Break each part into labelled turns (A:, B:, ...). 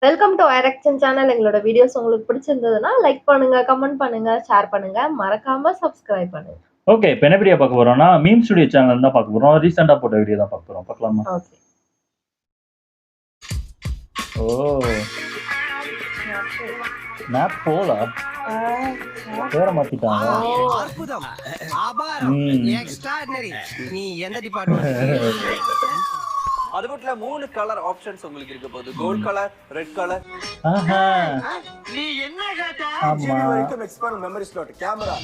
A: Welcome to ஐரக்ஷன் channel. எங்களோட videos உங்களுக்கு பிடிச்சிருந்ததுன்னா லைக் பண்ணுங்க, கமெண்ட் பண்ணுங்க, ஷேர் பண்ணுங்க, மறக்காம சப்ஸ்கிரைப் பண்ணுங்க.
B: ஓகே, இப்போ என்ன வீடியோ பார்க்க போறோம்னா மீம் ஸ்டுடியோ சேனல் தான் பார்க்க போறோம். ரீசெண்டா போட்ட வீடியோ தான் பார்க்க போறோம். பார்க்கலாமா?
A: ஓகே.
C: ஓ ஸ்னாப் போல பேர மாத்திட்டாங்க.
D: அற்புதம், அபாரம், எக்ஸ்ட்ராடினரி. நீ எந்த டிபார்ட்மென்ட்?
E: அது மட்டும் 3 கலர் ஆப்ஷன்ஸ் உங்களுக்கு இருக்க போகுது. Gold colour, red colour.
C: ஆஹா
D: நீ என்ன கேட்ட?
C: ஆமா
E: வரைக்கும் எக்ஸ்பேண்ட் மெமரி ஸ்லாட், கேமரா.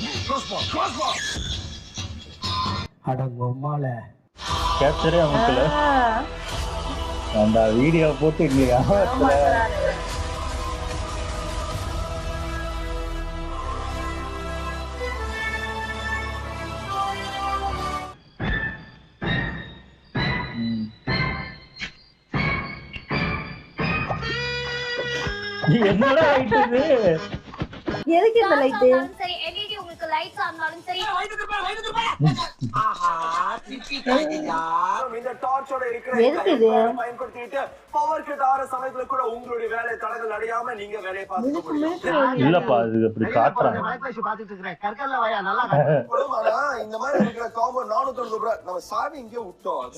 D: அடங்கொம்மால
C: கேப்சரே அமுக்கல. அந்த வீடியோ போட்டு இல்லையா என்னடா ஆயிட்டது?
A: எதுக்கு இந்த லைட்டு?
F: சரி எல்இடி உங்களுக்கு லைட்ஸ் ஆனாலும் சரி.
D: ஆஹா டிப்பி காய்டியா.
E: இந்த டார்ச்சோட இருக்கிற
A: எதுக்கு இது?
E: பயன்படுத்திட்டு பவர் கட் ஆற சமயத்துல கூட உங்களுடைய வேலையை தடங்கள் அடையாம நீங்க வேலையை பார்க்க முடியும்.
C: இல்லப்பா இது அப்படி காட்டுறாங்க.
D: பாத்துட்டு இருக்கேன். கற்கல்ல வாயா நல்லா
E: ஆனா இந்த மாதிரி இருக்கிற காம்போ 490 ரூபாய். நம்ம சாவி இங்கே விட்டோம்.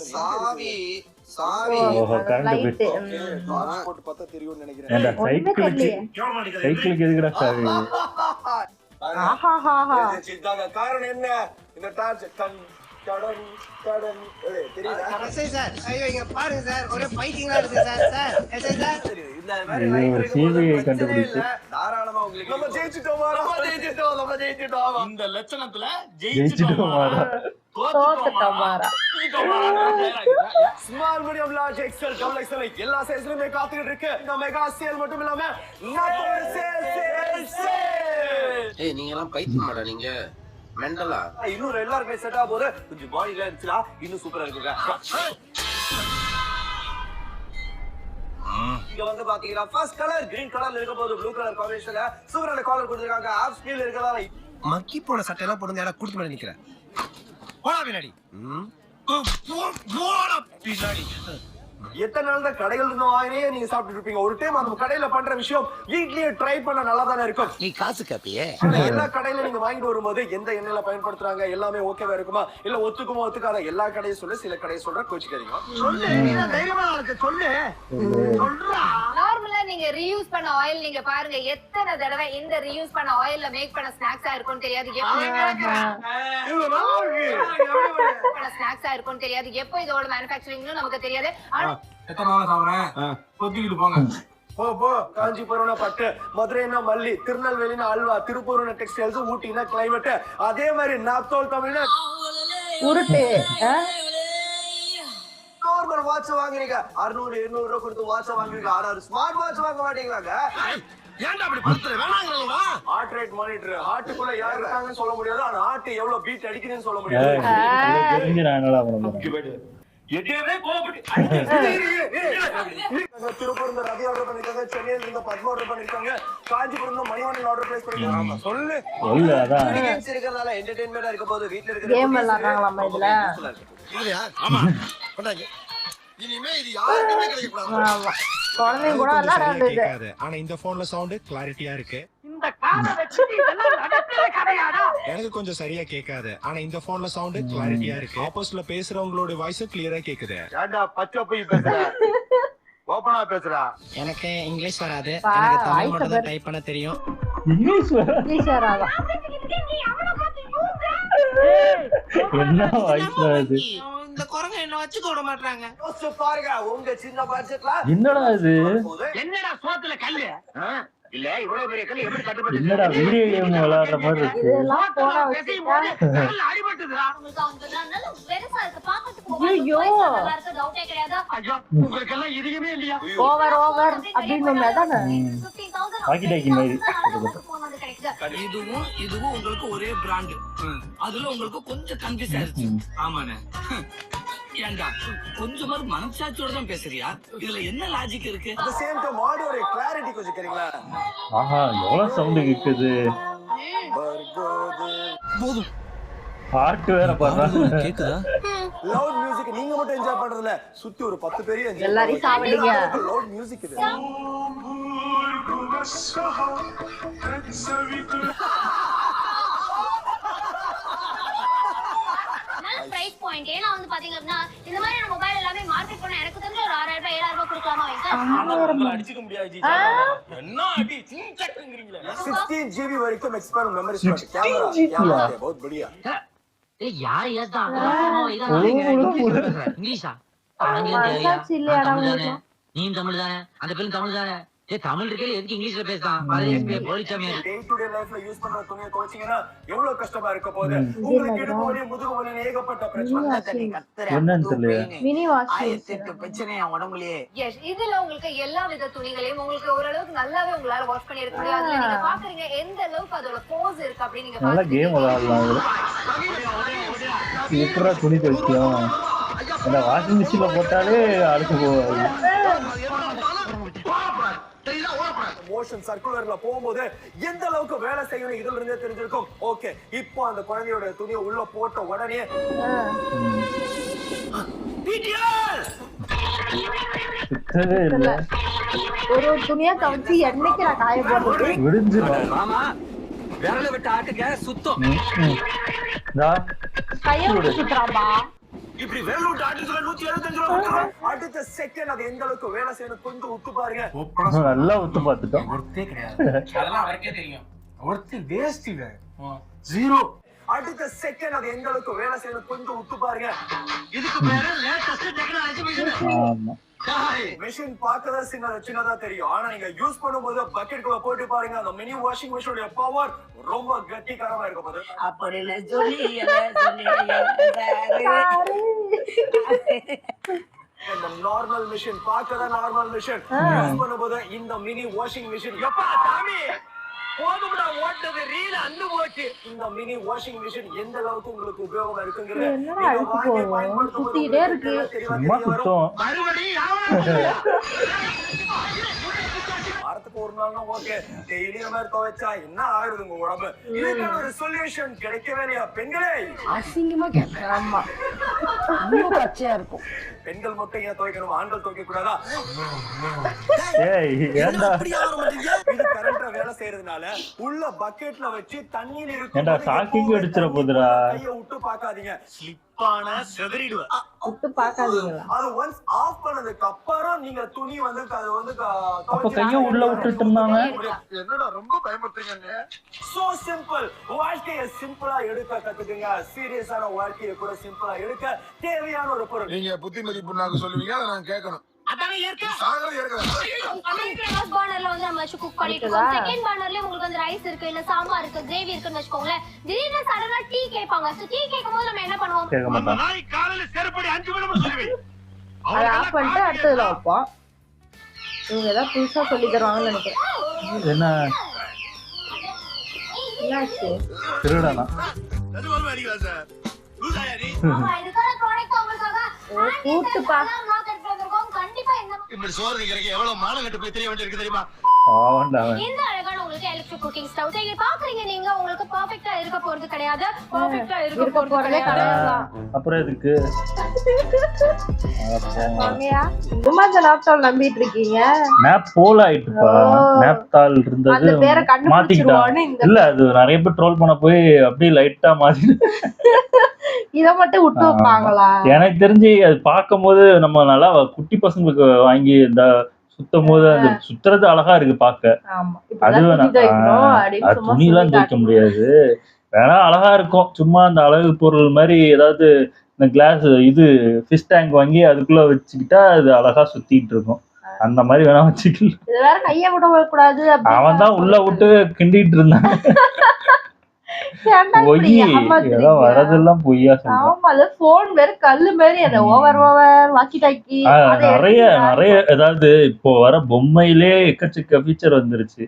E: சாவி
C: ஓஹோ கரண்ட்
A: லைட்டு.
E: டார்ச் போட்டு பார்த்தா தெரியும்னு நினைக்கிறேன்.
C: ஏண்டா
A: ஒண்ணுமே தெரியலையே.
C: சைக்கிளுக்கு எதுக்குடா சாவி?
A: ஆஹாஹாஹா.
E: காரணம் என்ன? இந்த டார்ச் டன் கடன் கடன் தெரியுதா?
D: எஸ்ஐ சார், ஐயோ இங்க பாருங்க சார், ஒரே ஃபைட்டிங்கா இருக்கு சார். சார் எஸ்ஐ சார்,
E: இந்த மாதிரி
C: இது
E: லைட்
C: ஒரு
E: இருக்கும்போது
C: CBI
E: பிரச்சனையே
C: கண்டுபிடிச்சு.
E: இல்ல. தாராளமா உங்களுக்கு நம்ம ஜெயிச்சிட்டோம்.
G: இந்த லட்சணத்துல
C: ஜெயிச்சிட்டோம் வாடா.
A: தோத்துட்டோம் மாறா.
E: Small medium large XL double XL எல்லா சைஸ்லயுமே காத்துக்கிட்டு இருக்கு. இந்த மெகா சேல் மட்டும் இல்லாம நாட்டோட சேல்.
H: ஏய் நீங்க எல்லாம் பைத்தியமாடா நீங்க மெண்டலா?
E: இன்னும் எல்லாருமே செட் ஆக போது. கொஞ்சம் பாடியில இருந்துச்சுனா இன்னும் சூப்பரா இருக்குங்க. இங்க வந்து பாத்தீங்கன்னா ஃபர்ஸ்ட் கலர் கிரீன் கலர்ல இருக்க போது, ப்ளூ கலர் காம்பினேஷன்ல சூப்பரான காலர் கொடுத்திருக்காங்க. ஆப் ஸ்கிரீன்ல இருக்கறதால
D: மக்கி போன சட்டை எல்லாம் போடுங்க. யாரா குடுத்து மேல நிக்கிறேன். போடா பின்னாடி. போடா பின்னாடி.
E: எத்தனை நாள் தான் கடைகள் இருந்து வாங்கினே நீங்க சாப்பிட்டு இருப்பீங்க. ஒரு டைம் அந்த கடையில பண்ற விஷயம் வீட்லயே ட்ரை பண்ண நல்லா தானே இருக்கும்.
D: நீ காசு கேப்பியே.
E: ஆனா எல்லா கடையில நீங்க வாங்கிட்டு வரும்போது எந்த எண்ணெயில பயன்படுத்துறாங்க எல்லாமே ஓகேவா இருக்குமா இல்ல ஒத்துக்குமா ஒத்துக்காத எல்லா கடையும் சொல்லு, சில கடையை சொல்ற கோச்சிக்காதீங்க.
D: சொல்லு, நீ தான் தைரியமா இருக்கு. சொல்லு சொல்றா.
F: நார்மலா நீங்க ரீயூஸ் பண்ண ஆயில் நீங்க பாருங்க எத்தனை தடவை இந்த ரீயூஸ் பண்ண ஆயில்ல மேக் பண்ண ஸ்நாக்ஸா இருக்கும்னு தெரியாது. ஸ்நாக்ஸா இருக்கும்னு தெரியாது. எப்போ இதோட மேனுஃபேக்சரிங்னு நமக்கு தெரியாது.
G: எத்தனை நாள் சாப்பிடுறேன் பொத்திக்கிட்டு போங்க.
E: போ காஞ்சிபுரம்னா பட்டு, மதுரைனா மல்லி, திருநெல்வேலினா அல்வா, திருப்பூர்னா டெக்ஸ்டைல்ஸ், ஊட்டினா கிளைமேட். அதே மாதிரி நாப்தோல் தமிழ்னா
A: உருட்டு.
E: நார்மல் வாட்ச் வாங்குறீங்க. 600-200 ரூபாய் கொடுத்து வாட்ச் வாங்குறீங்க. ஆனா ஸ்மார்ட் வாட்ச் வாங்க மாட்டீங்களாங்க.
D: ஏன்டா அப்படி படுத்துற? வேணாங்கறவா?
E: Heart rate monitor. ஹார்ட்டுக்குள்ள யார் இருக்காங்கன்னு சொல்ல முடியாது. ஆனா ஹார்ட் எவ்வளவு பீட் அடிக்குதுன்னு சொல்ல முடியாது.
C: தெரிஞ்சு நான் என்னடா பண்ண போறேன்?
E: திருப்பூர் ரவி ஆர்டர் பண்ணிருக்காங்க, சென்னையில இருந்து பத்மா ஆர்டர் பண்ணிருக்காங்க, காஞ்சிபுரம் மணிவண்ணன் ஆர்டர் பிளேஸ் பண்ணிருக்காங்க. சொல்லு
C: இல்ல அதான்
E: கேம்ஸ் இருக்கறதால என்டர்டெயின்மெண்டா இருக்க போது. வீட்ல இருக்கிற
A: கேம் விளையாடுறாங்களாமா இதுல.
D: இல்லையா? ஆமா பண்றாங்க. இனிமே இது யாருக்குமே கிடைக்க கூடாது.
A: ஆமா. குழந்தைங்க கூட விளையாடுறது.
I: கேட்காது. ஆனா இந்த போன்ல சவுண்ட் கிளாரிட்டியா இருக்கு.
D: இந்த காதை வச்சு இதெல்லாம் நடக்கிற கதையாடா?
I: எனக்கு கொஞ்சம் சரியா கேட்காது. ஆனா இந்த போன்ல சவுண்ட் கிளாரிட்டியா இருக்கு. ஆப்போசிட்ல பேசுறவங்களோட வாய்ஸ் கிளியரா கேக்குது.
E: ஏண்டா பச்சை போய் பேசுற? ஓபனா பேசுறா.
D: எனக்கு இங்கிலீஷ் வராது.
A: பா,
D: எனக்கு தமிழ்
A: வாய்ஸ்
D: மட்டும்
A: வர-
D: தான் டைப் பண்ண தெரியும்.
C: இங்கிலீஷ் வர
A: ஈஸ்வராவா.
C: என்ன வாய்ஸ் வருது?
D: இந்த குரங்க என்ன வச்சுக்க விட மாட்டாங்க.
E: யோசிச்சு பாருங்க, உங்க சின்ன பட்ஜெட்ல
C: என்னடா இது?
D: என்னடா சோத்துல கல்லு? இல்ல இவ்வளவு பெரிய கல்லு எப்படி கட்டுப்பட்டு?
C: என்னடா வீடியோ கேம் விளையாடுற மாதிரி இருக்கு.
A: இதெல்லாம் போனா வச்சுட்டா.
D: கல்லு அடிபட்டுதுடா.
F: உங்களுக்கு அவங்க நல்ல பெருசா இருக்கு பாக்கிறதுக்கு.
A: ஐயோ.
F: நல்லா இருக்கு, டவுட்டே கிடையாது.
D: ஐயோ உங்களுக்கு எல்லாம் இதுவுமே இல்லையா?
A: ஓவர் அப்படின்னு தானே.
F: 15,000
C: பாக்கி டாக்கி மாதிரி.
F: போன் வந்து கிடைக்குது.
G: இதுவும் உங்களுக்கு ஒரே பிராண்ட். அதுல உங்களுக்கு கொஞ்சம் கன்ஃபியூஸ் ஆயிருச்சு. ஆமாண்ணே. ஏண்டா கொஞ்சமாவது மனசாட்சியோட தான் பேசுறியா? இதுல என்ன லாஜிக் இருக்கு?
E: at the same time ஆடியோட கிளாரிட்டி கொஞ்சம் கேக்குறீங்களா?
C: ஆஹா எவ்வளவு சவுண்ட் கேக்குது.
E: பர்கோது
D: போதும்.
C: ஹார்ட் வேற பாருங்க.
E: லவுட் மியூசிக் ஓகே நீங்க மட்டும் என்ஜாய் பண்றதுல சுத்தி ஒரு 10 பேரையும் என்ஜாய்
A: எல்லாரையும் சாவடிங்க.
E: லவுட் மியூசிக் இது.
F: பிரைஸ் பாயிண்ட் ஏன்னா வந்து பாத்தீங்க அப்படின்னா இந்த மாதிரி மொபைல் எல்லாமே மார்க்கெட் பண்ண எனக்கு தெரிஞ்ச ஒரு 6000 ரூபாய் 7000 ரூபாய் கொடுக்கலாமா
I: அடிச்சுக்க முடியாது என்ன அடி சிங்சக்குங்கறீங்களே
E: 16 GB வரைக்கும் எக்ஸ்பேண்ட் மெமரி ஸ்பேஸ் கேமரா बहुत बढ़िया
G: யார் ஏதா இங்கிலீஷா
A: மனசாட்சி இல்லையாடா உங்களுக்கு?
G: நீ தமிழ் தானே அந்த பேரும் தமிழ் தானே தமிழ் இருக்கே எதுக்கு இங்கிலீஷ்ல பேசுறான்
E: டே டு டே லைஃப்ல யூஸ் பண்ற துணியை துவைச்சீங்கன்னா எவ்வளவு கஷ்டமா இருக்க போகுது. உங்களுக்கு இடுப்பு வலி முதுகு வலி ஏகப்பட்ட பிரச்சனை.
C: என்னன்னு தெரியல.
A: மினி வாஷிங்
G: பிரச்சனை உடம்புலயே
F: எஸ் இதுல உங்களுக்கு எல்லா வித துணிகளையும் உங்களுக்கு ஓரளவுக்கு நல்லாவே உங்களால வாஷ் பண்ணி எடுக்க முடியும். அதுல நீங்க பாக்குறீங்க எந்த அளவுக்கு அதோட போஸ் இருக்கு அப்படின்னு நீங்க
C: நல்லா கேம் விளையாடலாம். எப்படா துணி துவைக்கலாம்? அந்த வாஷிங் மிஷின்ல போட்டாலே அழுக்கு போகாது.
E: மோஷன் சர்க்குலர்ல போகும்போது எந்த அளவுக்கு வேலை செய்யணும் இதுல இருந்தே தெரிஞ்சிருக்கும். ஓகே இப்போ அந்த குழந்தையோட துணியை உள்ள போட்ட உடனே
C: சுத்தவே இல்ல.
A: ஒரு துணியா கவச்சி என்னைக்கு நான் காய போடுறது?
C: விடிஞ்சிடும்.
G: ஆமா விரல விட்டு ஆட்டுங்க சுத்தம்
A: கையை விட்டு சுத்துறாம்பா.
E: இப்படி வேலை விட்டு ஆட்டுல 175 ரூபாய் கொடுக்குறோம். அடுத்த செகண்ட் அது எந்த அளவுக்கு வேலை செய்யணும் கொஞ்சம் விட்டு பாருங்க.
C: நல்லா ஒத்து பார்த்துட்டோம்.
I: ஒருத்தே கிடையாது அதெல்லாம் அவருக்கே தெரியும். ஒருத்தே வேஸ்ட் இல்ல ஜீரோ.
E: அடுத்த செகண்ட் அது எந்த அளவுக்கு வேலை செய்யணும் கொஞ்சம் விட்டு பாருங்க.
G: இதுக்கு பேரு லேட்டஸ்ட் டெக்னாலஜி
C: ஆமா.
E: மெஷின் பார்க்கதா சின்னதா தெரியும். ஆனா நீங்க யூஸ் பண்ணும்போது பக்கெட்குள்ள போட்டு பாருங்க. அந்த மினி வாஷிங் மிஷினோட பவர் ரொம்ப கட்டிக்காரமா இருக்க போகுது.
G: அப்படின்னு சொல்லி
E: இந்த நார்மல் மிஷின் பார்க்கதா நார்மல் மிஷின் யூஸ் பண்ணும்போது இந்த மினி வாஷிங் மிஷின் எப்பா சாமி போதும்டா ஓட்டது ரீல் அந்து போச்சு. இந்த மினி வாஷிங் மிஷின் எந்த அளவுக்கு உங்களுக்கு உபயோகமா இருக்குங்கிறது
A: என்னடா அழுக்கு போகும்? சுத்திட்டே இருக்கு.
C: சும்மா சுத்தம்.
E: வாரத்துக்கு ஒரு நாள்னா ஓகே. டெய்லி இந்த மாதிரி துவைச்சா என்ன ஆகுது உங்க உடம்பு? இதுக்கான ஒரு சொல்யூஷன் கிடைக்கவே இல்லையா பெண்களே?
A: அசிங்கமா கேட்க. ஆமா ரொம்ப பச்சையா இருக்கும்.
E: பெண்கள் மட்டும் ஏன் துவைக்கணும் ஆண்கள் துவைக்க கூடாதா?
C: ஏய் ஏண்டா
E: இது கரண்ட்ல வேலை செய்யறதுனால உள்ள பக்கெட்ல வச்சு தண்ணீர் இருக்கு.
C: ஏண்டா சாக்கிங் அடிச்சிர போதுடா.
E: கையை விட்டு பார்க்காதீங்க. ஸ்லிப்பான செதறிடுவ.
A: விட்டு பார்க்காதீங்களா?
E: அது ஒன்ஸ் ஆஃப் பண்ணதுக்கு அப்புறம் நீங்க துணி வந்து அது வந்து
C: அப்ப கைய உள்ள விட்டுட்டு இருந்தாங்க.
D: என்னடா ரொம்ப பயமுறுத்துறீங்க.
E: So simple. வாழ்க்கையை சிம்பிளா எடுக்க கத்துக்குங்க. சீரியஸான வாழ்க்கையை கூட சிம்பிளா எடுக்க தேவையான ஒரு பொருள்.
D: நீங்க புத்திமதிப்பு நாங்க சொல்லுவீங்க அதை நான் கேட்கணும்.
F: அதானே ஏற்க
D: சாகரம் ஏற்கனவே
F: ஃபர்ஸ்ட் பர்னர்ல வந்து நம்ம வச்சு குக் பண்ணிட்டு இருக்கோம். செகண்ட் பர்னர்ல உங்களுக்கு வந்து ரைஸ் இருக்கு இல்ல சாம்பார் இருக்கு கிரேவி இருக்குன்னு வெச்சுக்கோங்களேன். திடீர்னு சடனா டீ கேட்பாங்க. சோ டீ கேக்கும்போது நம்ம என்ன பண்ணுவோம்?
C: கேட்க மாட்டான்.
D: நாய் காலையில செருப்படி 5 மணி சொல்லுவேன்.
A: அதை ஆஃப் பண்ணிட்டு அடுத்ததுல வைப்போம். இவங்க ஏதாவது புதுசா சொல்லி தருவாங்கன்னு நினைக்கிறேன்.
C: என்ன
A: என்னாச்சு?
C: திருடனா?
D: அது ஒரு அடிக்கலாம் சார். லூசாயாரி.
F: ஆமா இதுக்கான ப்ராடக்ட் உங்களுக்காக
A: கூட்டுப்பா.
F: மார்க்கெட்ல வந்திருக்கோம். கண்டிப்பா
D: இப்படி சோறு திங்கறதுக்கு எவ்வளவு மானம் கட்டு போய் தெரிய வேண்டியிருக்கு தெரியுமா?
C: ஆவண்டா அவன்.
F: இந்த அழகான உங்களுக்கு எலக்ட்ரிக் குக்கிங் ஸ்டவ் இங்க பாக்குறீங்க. நீங்க உங்களுக்கு பெர்ஃபெக்ட்டா இருக்க போறது கிடையாது. பெர்ஃபெக்ட்டா இருக்க போறதே கிடையாது.
C: அப்புறம் எதுக்கு?
A: வாங்கயா சும்மா இந்த லேப்டாப் நம்பிட்டு இருக்கீங்க.
C: மேப் போல் ஆயிட்டுப்பா. மேப் தாள் இருந்தது
A: அந்த பேரை கண்டுபிடிச்சிருவான்னு இந்த
C: இல்ல அது நிறைய பேர் ட்ரோல் பண்ண போய் அப்படியே லைட்டா மாத்தி.
A: இத மட்டும் விட்டு வைப்பாங்களா?
C: எனக்கு தெரிஞ்சு அது பார்க்கும்போது நம்ம நல்லா குட்டி பசங்களுக்கு வாங்கி இந்த சுத்தும் போது அது சுத்துறது அழகா இருக்கு பார்க்க.
A: ஆமா
C: அது
A: இப்ப
C: வேணா
A: துணி துவைக்கணும் அப்படின்னு சும்மா
C: துணிலாம் துவைக்க முடியாது. வேணா அழகா இருக்கும். சும்மா அந்த அழகு பொருள் மாதிரி ஏதாவது இந்த கிளாஸ் இது ஃபிஷ் டேங்க் வாங்கி அதுக்குள்ள வச்சுக்கிட்டா அது அழகா சுத்திட்டு இருக்கும். அந்த மாதிரி வேணா வச்சுக்கலாம்.
A: இது வேற கைய விட கூடாது.
C: அவன் தான் உள்ள விட்டு கிண்டிட்டு இருந்தான். பொய் ஏதோ வரதெல்லாம் பொய்யா சொல்றான்.
A: ஆமா அது போன் வேற கல்லு மாதிரி அந்த ஓவர் வாக்கி டாக்கி
C: நிறைய ஏதாவது இப்போ வர பொம்மையிலே எக்கச்சக்க ஃபீச்சர் வந்துருச்சு.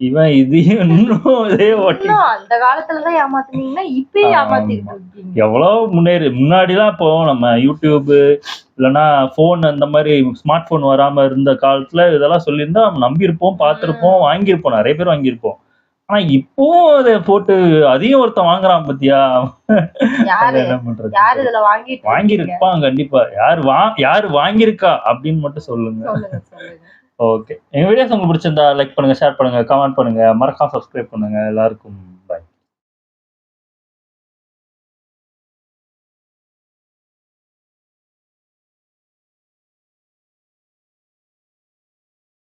C: இவன் இதையும் இன்னும் இதே ஓட்டி
A: அந்த காலத்துலதான் ஏமாத்துனீங்கன்னா இப்பயும் ஏமாத்திட்டு இருக்கீங்க.
C: எவ்வளவு முன்னாடிலாம் இப்போ நம்ம யூடியூப் இல்லைன்னா போன் அந்த மாதிரி ஸ்மார்ட் போன் வராம இருந்த காலத்துல இதெல்லாம் சொல்லியிருந்தா நம்ம நம்பியிருப்போம், பார்த்திருப்போம், வாங்கியிருப்போம், நிறைய பேர் வாங்கியிருப்போம். ஆனா இப்பவும் அதை போட்டு அதையும் ஒருத்தன் வாங்குறான் பாத்தியா?
A: யாரு
C: என்ன பண்றது?
A: யாரு இதுல வாங்கிட்டு
C: வாங்கியிருப்பான் கண்டிப்பா. யாரு வாங்கியிருக்கா அப்படின்னு மட்டும் சொல்லுங்க.
A: சொல்லுங்க சொல்லுங்க.
C: ஓகே, எங்க வீடியோஸ் உங்களுக்கு பிடிச்சிருந்தா லைக் பண்ணுங்க, ஷேர் பண்ணுங்க, கமெண்ட் பண்ணுங்க, மறக்காம சப்ஸ்கிரைப் பண்ணுங்க. எல்லாருக்கும்